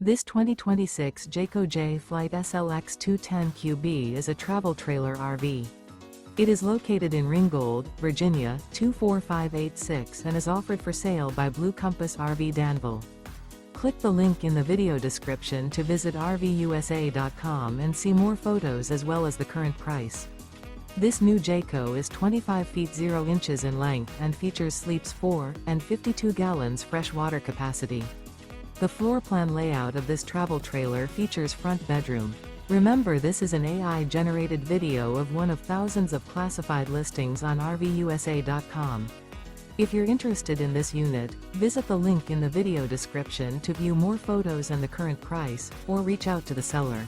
This 2026 Jayco Jay Flight SLX 210QB is a travel trailer RV. It is located in Ringgold, Virginia, 24586 and is offered for sale by Blue Compass RV Danville. Click the link in the video description to visit RVUSA.com and see more photos as well as the current price. This new Jayco is 25 feet 0 inches in length and features sleeps 4 and 52 gallons fresh water capacity. The floor plan layout of this travel trailer features front bedroom. Remember, this is an AI-generated video of one of thousands of classified listings on RVUSA.com. If you're interested in this unit, visit the link in the video description to view more photos and the current price, or reach out to the seller.